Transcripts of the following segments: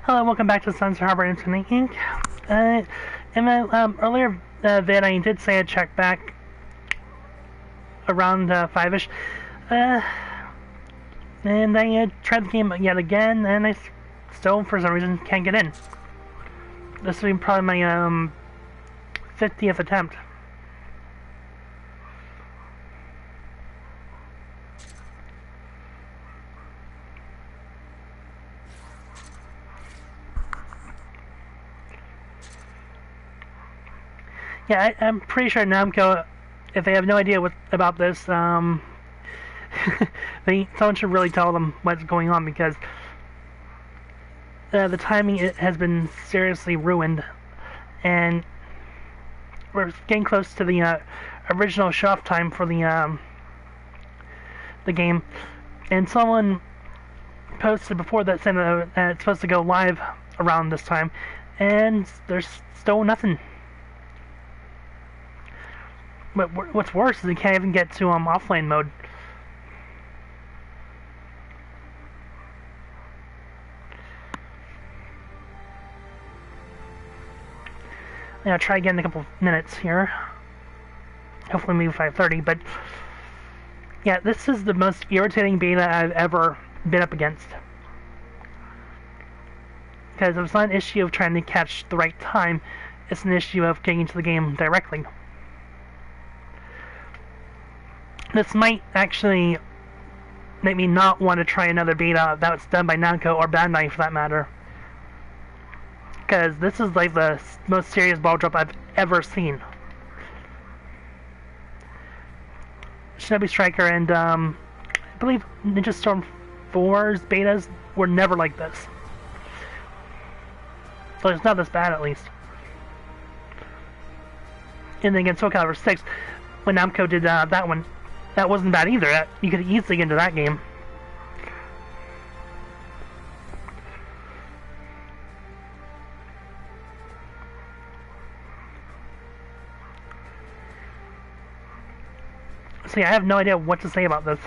Hello, welcome back to Sunset Harbor Internet Inc. In my earlier vid, I did say I'd check back around 5-ish. And I tried the game yet again, and I still, for some reason, can't get in. This will be probably my 50th attempt. Yeah, I'm pretty sure Namco, if they have no idea about this, someone should really tell them what's going on, because the timing has been seriously ruined, and we're getting close to the original shelf time for the game. And someone posted before that saying that it's supposed to go live around this time, and there's still nothing. But what's worse is you can't even get to offline mode. Yeah, I'll try again in a couple of minutes here. Hopefully maybe 5:30, but yeah, this is the most irritating beta I've ever been up against. Because it's not an issue of trying to catch the right time, it's an issue of getting into the game directly. This might actually make me not want to try another beta that's done by Namco or Bandai for that matter. Because this is like the most serious ball drop I've ever seen. Shinobi Striker and I believe Ninja Storm 4's betas were never like this. So it's not this bad at least. And then again, Soul Calibur 6, when Namco did that one, that wasn't bad either. You could easily get into that game. So yeah, I have no idea what to say about this.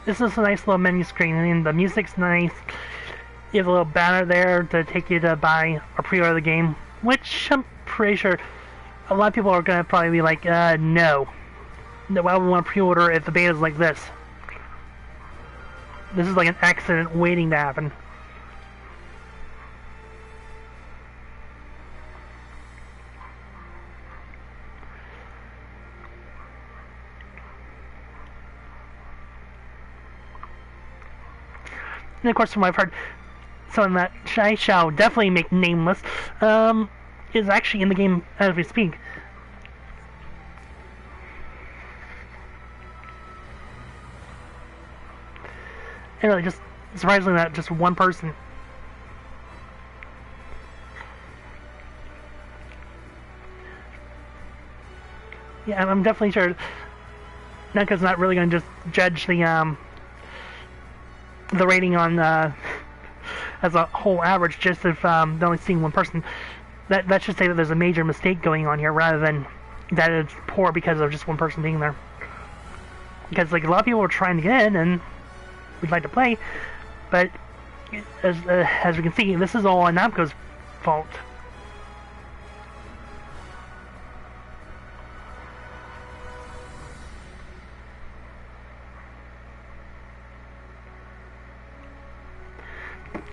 This is a nice little menu screen, and the music's nice. You have a little banner there to take you to buy or pre-order the game, which I'm pretty sure a lot of people are going to probably be like, no. Why would we want to pre-order if the beta's like this? This is like an accident waiting to happen. And of course, from what I've heard, someone that I shall definitely make nameless, is actually in the game as we speak. And really, just surprisingly, that just one person. Yeah, I'm definitely sure Namco's not really going to just judge the rating on as a whole average just if they're only seeing one person. That should say that there's a major mistake going on here rather than that it's poor because of just one person being there. Because like a lot of people are trying to get in and would like to play, but as we can see, this is all on Namco's fault.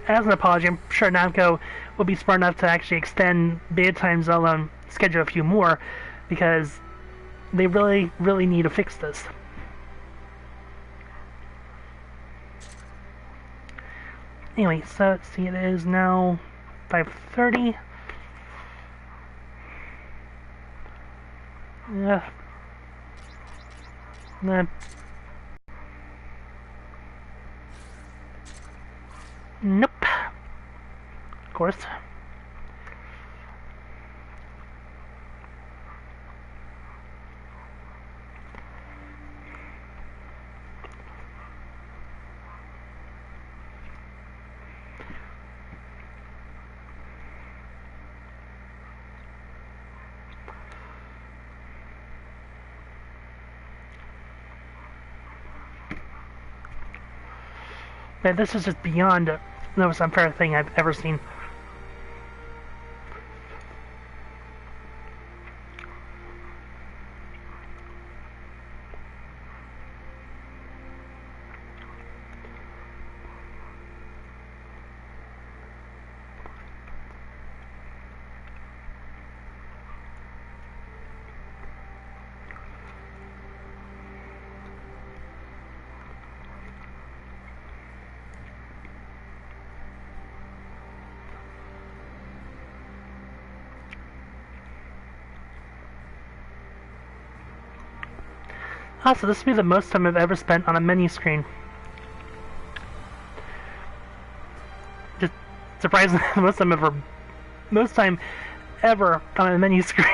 As an apology, I'm sure Namco will be smart enough to actually extend beta times on schedule a few more, because they really, really need to fix this. Anyway, so let's see, it is now 5:30. Yeah. Nope. Of course. Man, this is just beyond the most unfair thing I've ever seen. Also, this would be the most time I've ever spent on a menu screen. Just surprisingly, most time ever on a menu screen.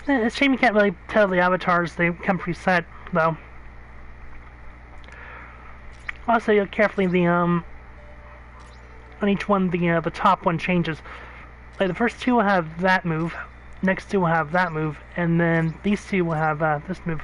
It's a shame you can't really tell the avatars, they come preset, though. Also, you look carefully, on each one, the top one changes. Like, the first two will have that move, next two will have that move, and then these two will have, this move.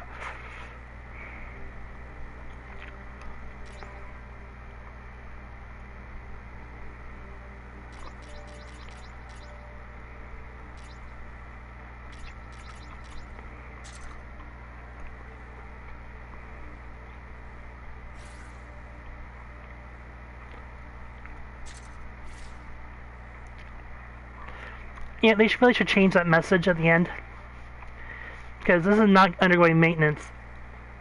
Yeah, they really should change that message at the end. Because this is not undergoing maintenance.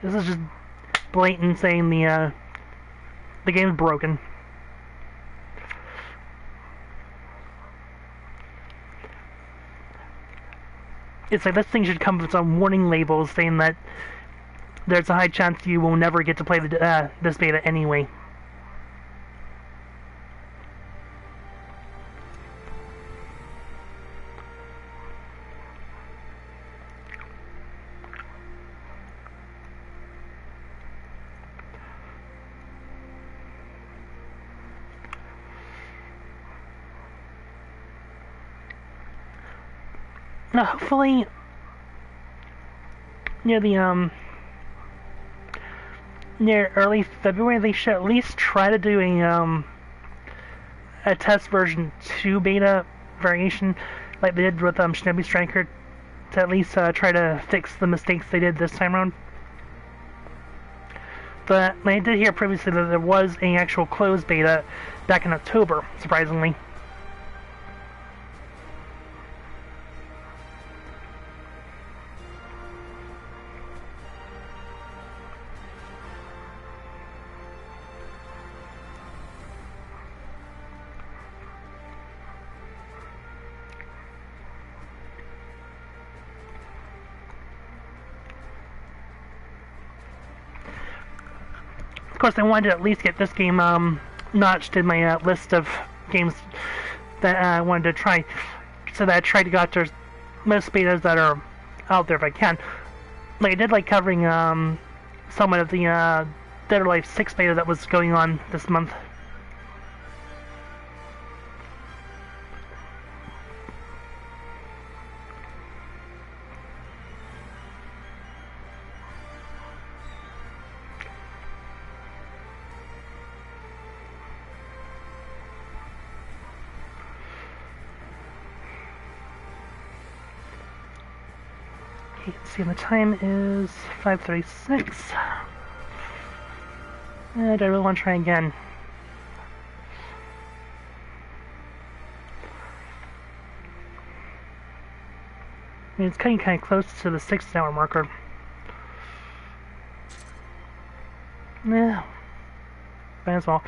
This is just blatant saying the game's broken. It's like this thing should come with some warning labels saying that there's a high chance you will never get to play this beta anyway. Now, hopefully, near the, near early February, they should at least try to do a test version 2 beta variation, like they did with, Shinobi Striker, to at least, try to fix the mistakes they did this time around. But I did hear previously that there was an actual closed beta back in October, surprisingly. Of course, I wanted to at least get this game notched in my list of games that I wanted to try, so that I tried to go after most betas that are out there if I can. Like, I did like covering somewhat of the Dead or Alive 6 beta that was going on this month. Let's see, the time is 5:36. And I really want to try again. I mean, it's getting kind of close to the 6-hour marker. Yeah, might as well.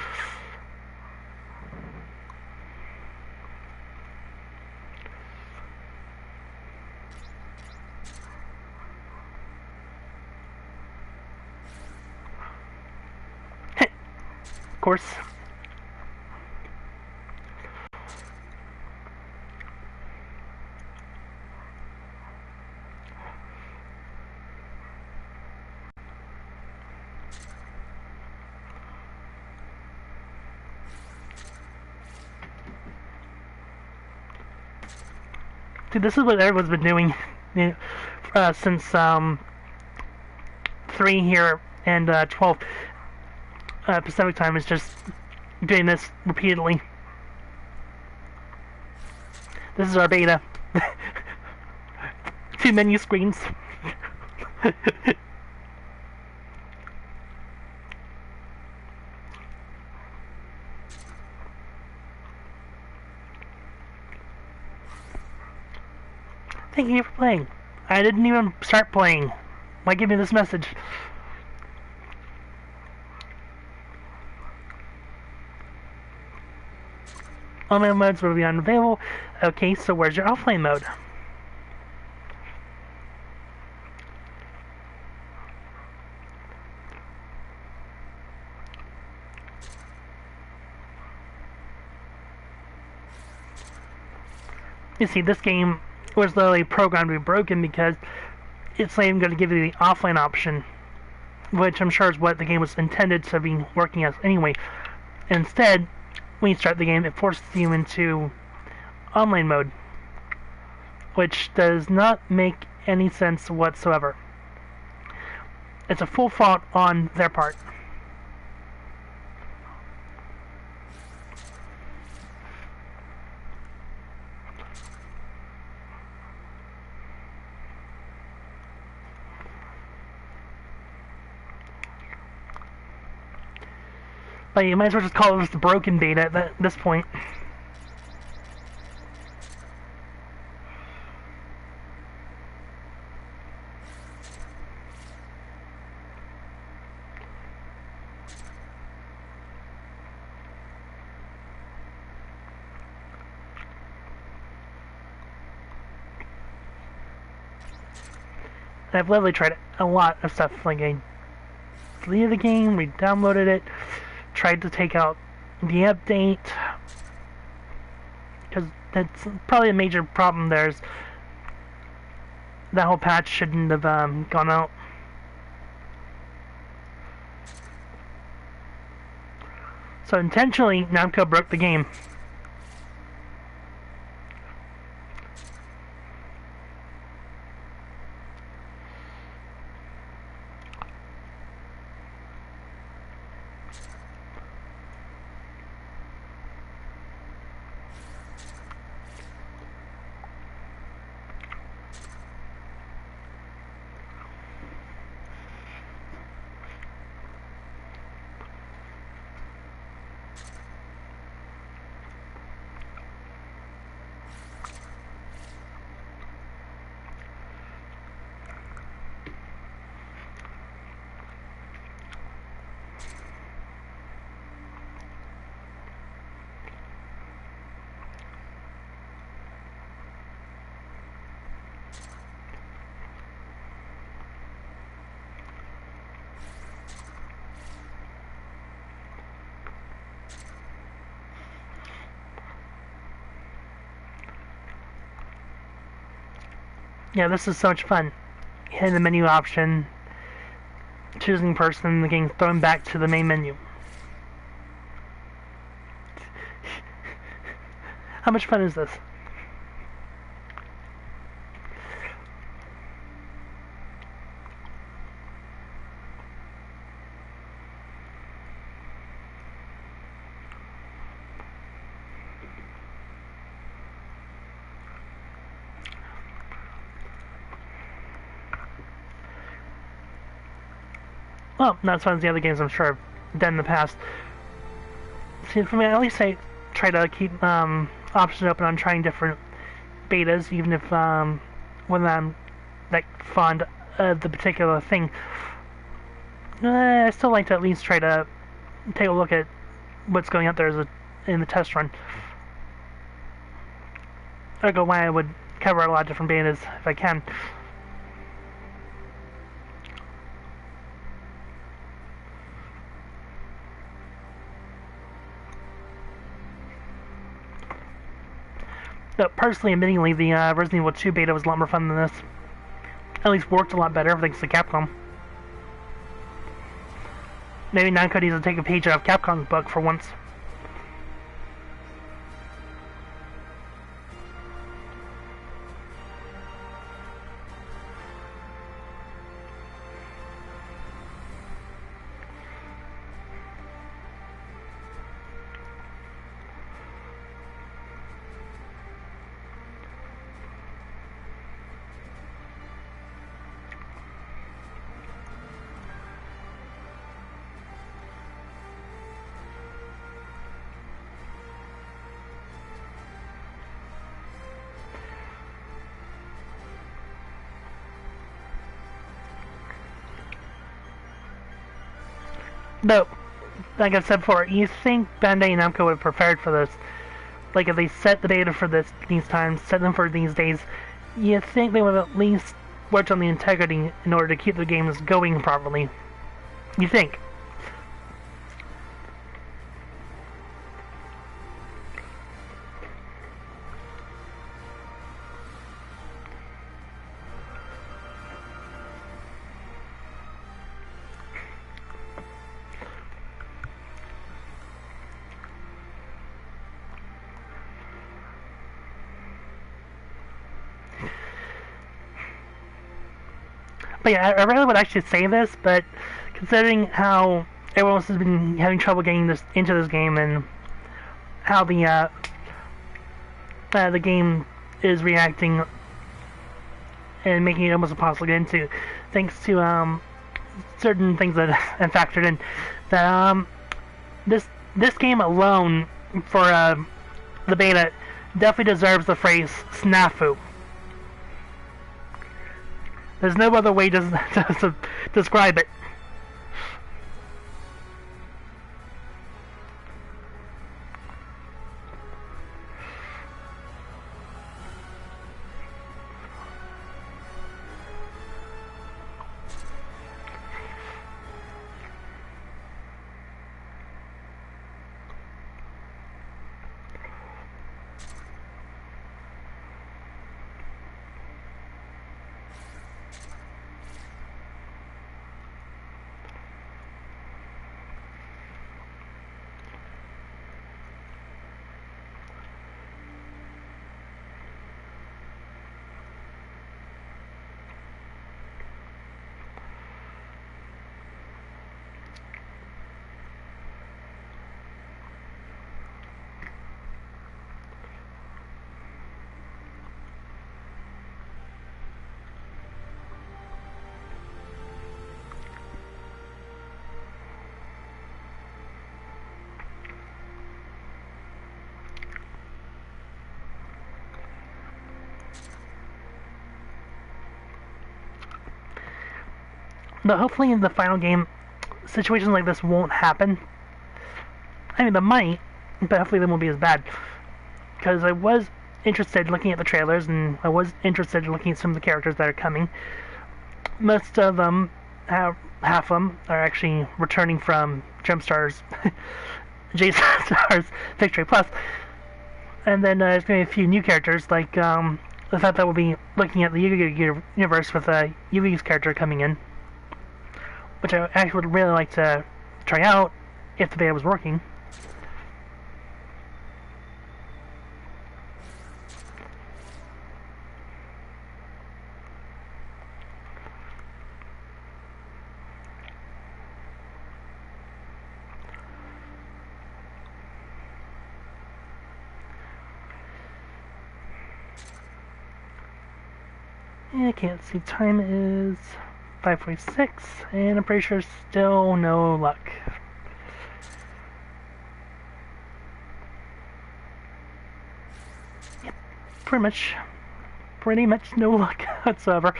Of course. Dude, this is what everyone's been doing since 3 here and 12 Pacific time is just doing this repeatedly. This is our beta. 2 menu screens. Thank you for playing. I didn't even start playing. Why give me this message? Online modes will be unavailable. Okay, so where's your offline mode? You see, this game was literally programmed to be broken because it's not even going to give you the offline option, which I'm sure is what the game was intended to be working as anyway. Instead, when you start the game, it forces you into online mode, which does not make any sense whatsoever. It's a full fault on their part. But you might as well just call this the broken beta at this point. I've literally tried a lot of stuff. Like, I deleted the game, re-downloaded it, tried to take out the update, because that's probably a major problem. There's that whole patch shouldn't have gone out. So intentionally, Namco broke the game. Yeah, this is so much fun. Hitting the menu option, choosing person, and getting thrown back to the main menu. How much fun is this? Well, not as fun as the other games I'm sure I've done in the past. See, for me, at least I try to keep options open on trying different betas, even if when I'm like fond of the particular thing. I still like to at least try to take a look at what's going out there in the test run. I go why I would cover a lot of different betas if I can. But personally, admittingly, the Resident Evil 2 beta was a lot more fun than this. At least worked a lot better, thanks to Capcom. Maybe Namco needs to take a page out of Capcom's book for once. But, like I said before, you think Bandai Namco would have prepared for this. Like, if they set the beta for these times, set them for these days, you think they would have at least worked on the integrity in order to keep the games going properly. You think. But yeah, I really would actually say this, but considering how everyone else has been having trouble getting this into this game and how the game is reacting and making it almost impossible to get into, thanks to certain things that have factored in, that this game alone for the beta definitely deserves the phrase snafu. There's no other way to describe it. But hopefully in the final game, situations like this won't happen. I mean, they might, but hopefully they won't be as bad. Because I was interested in looking at the trailers, and I was interested in looking at some of the characters that are coming. Most of them, half of them, are actually returning from Jumpstar's, J-Star's Victory Plus. And then there's going to be a few new characters, like I thought that we'll be looking at the Yu-Gi-Oh! Universe with Yugi's character coming in, which I actually would really like to try out if the beta was working. I can't see. Time is 5:46, and I'm pretty sure still no luck. Yep, pretty much. pretty much no luck whatsoever.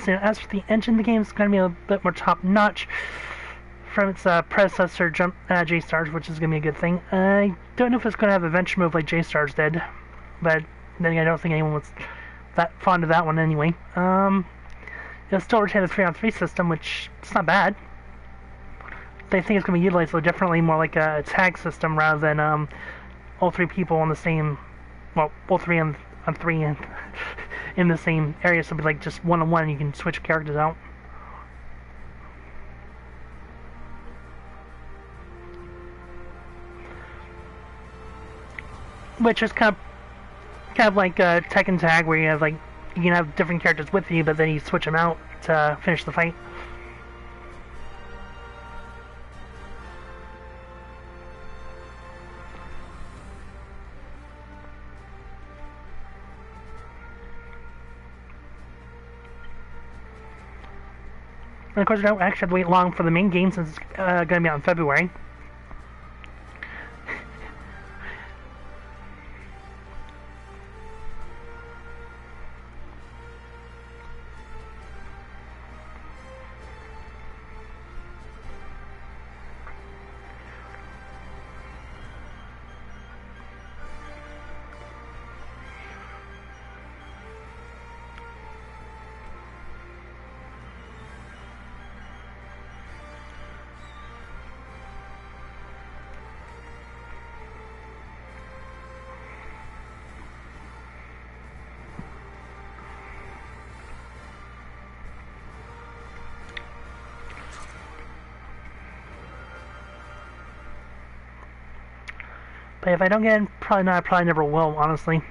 So as for the engine, the game is going to be a bit more top-notch from its predecessor, J-Stars, which is going to be a good thing. I don't know if it's going to have adventure mode like J-Stars did, but then again, I don't think anyone was that fond of that one anyway. It'll still retain the 3-on-3 system, which is not bad. They think it's going to be utilized a little differently, more like a tag system rather than all three people on the same, well, all three on three and in the same area, so it'll be like just one-on-one, you can switch characters out. Which is kind of like Tekken Tag, where you have like you can have different characters with you, but then you switch them out to finish the fight. And of course, we don't actually have to wait long for the main game since it's going to be out in February. But if I don't get in, probably not. I probably never will, honestly.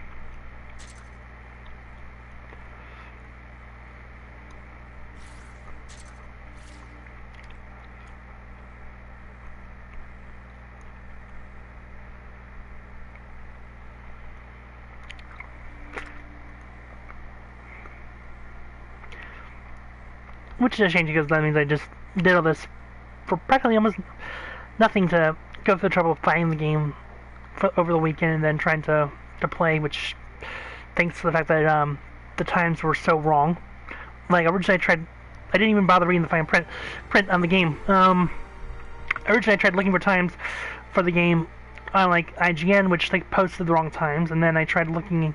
Which is a shame because that means I just did all this for practically almost nothing to go through the trouble of playing the game over the weekend and then trying to play, which thanks to the fact that the times were so wrong. Like originally I didn't even bother reading the fine print on the game. Originally I tried looking for times for the game on like IGN, which they posted the wrong times, and then I tried looking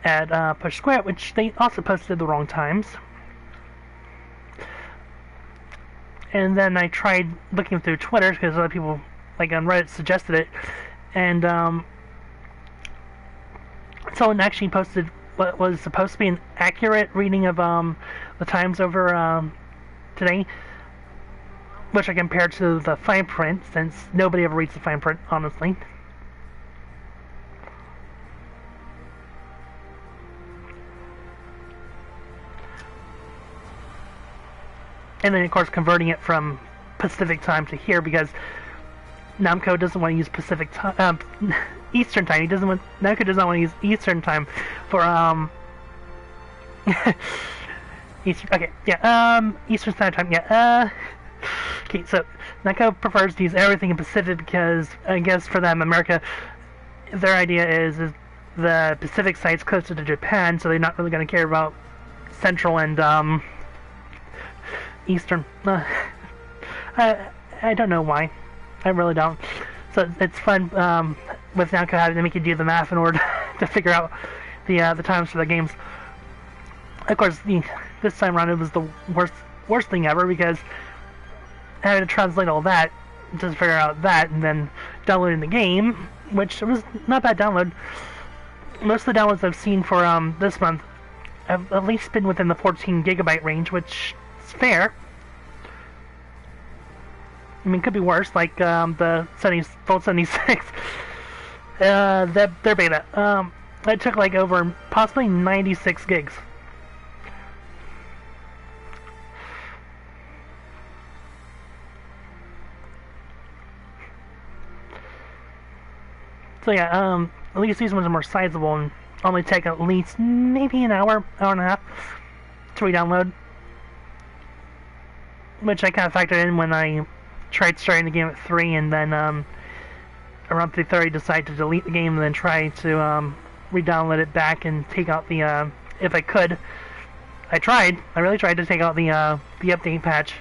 at Push Square, which they also posted the wrong times. And then I tried looking through Twitter because other people like on Reddit suggested it, and someone actually posted what was supposed to be an accurate reading of the times over today, which I compared to the fine print, since nobody ever reads the fine print, honestly. And then, of course, converting it from Pacific time to here, because Namco doesn't want to use Pacific time, Eastern time. Namco does not want to use Eastern time for Eastern. Okay, yeah. Eastern Standard Time. Yeah. Okay, so Namco prefers to use everything in Pacific because I guess for them, America, their idea is the Pacific side's closer to Japan, so they're not really going to care about Central and Eastern. I don't know why. I really don't. So it's fun with Namco having to make you do the math in order to figure out the times for the games. Of course, this time around it was the worst thing ever because having to translate all that, just figure out that, and then downloading the game, which was not bad download. Most of the downloads I've seen for this month have at least been within the 14 gigabyte range, which is fair. I mean, it could be worse, like the Volt 76, their beta. That took like over possibly 96 gigs. So yeah, at least these ones are more sizable and only take at least maybe an hour, hour and a half to re-download. Which I kind of factored in when I tried starting the game at 3 and then around 3:30 decided to delete the game and then try to re-download it back and take out the, if I could. I really tried to take out the update patch.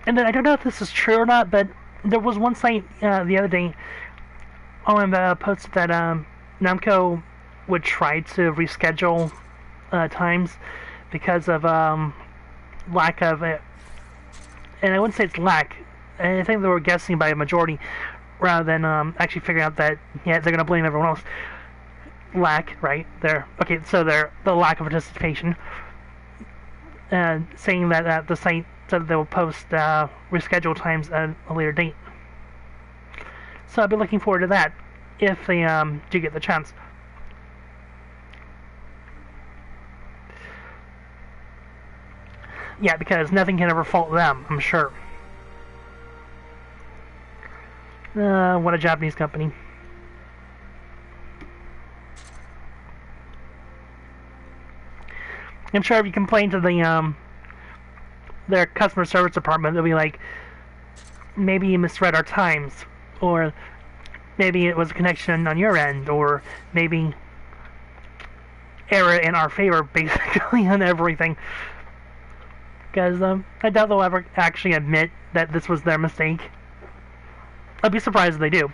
And then I don't know if this is true or not, but there was one site the other day on posted that Namco would try to reschedule times because of lack of it. And I wouldn't say it's lack. I think they were guessing by a majority rather than actually figuring out that, yeah, they're going to blame everyone else. Lack, right? Okay, so the lack of participation. Saying that the site said they will post reschedule times at a later date. So I'll be looking forward to that if they do get the chance. Yeah, because nothing can ever fault them, I'm sure. What a Japanese company. I'm sure if you complain to the their customer service department, they'll be like, maybe you misread our times, or maybe it was a connection on your end, or maybe error in our favor, basically, on everything. Because I doubt they'll ever actually admit that this was their mistake. I'd be surprised if they do.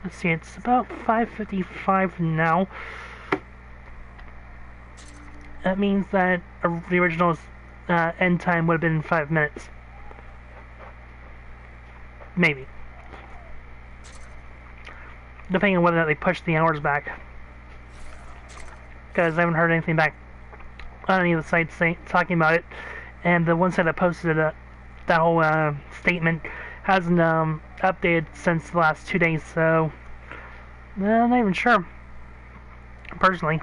Let's see, it's about 5:55 now. That means that the original end time would have been 5 minutes. Maybe. Depending on whether or not they push the hours back. Because I haven't heard anything back on any of the sites talking about it. And the one site that posted that whole statement hasn't updated since the last 2 days, so I'm not even sure, personally.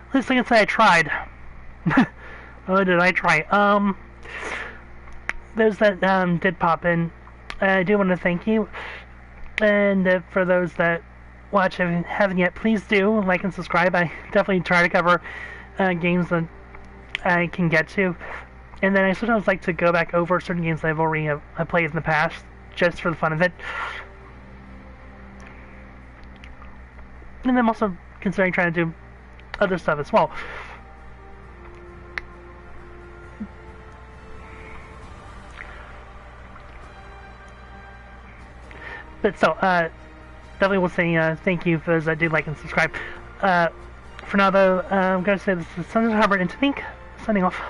At least I can say I tried. Oh, did I try? Those that did pop in, I do want to thank you. And for those that watch and haven't yet, please do like and subscribe. I definitely try to cover games that I can get to. And then I sometimes like to go back over certain games that I've already played in the past, just for the fun of it. And I'm also considering trying to do other stuff as well. But so, definitely will say thank you for those that did like and subscribe. For now though, I'm going to say this is Sunday Hubbard and Tink, signing off.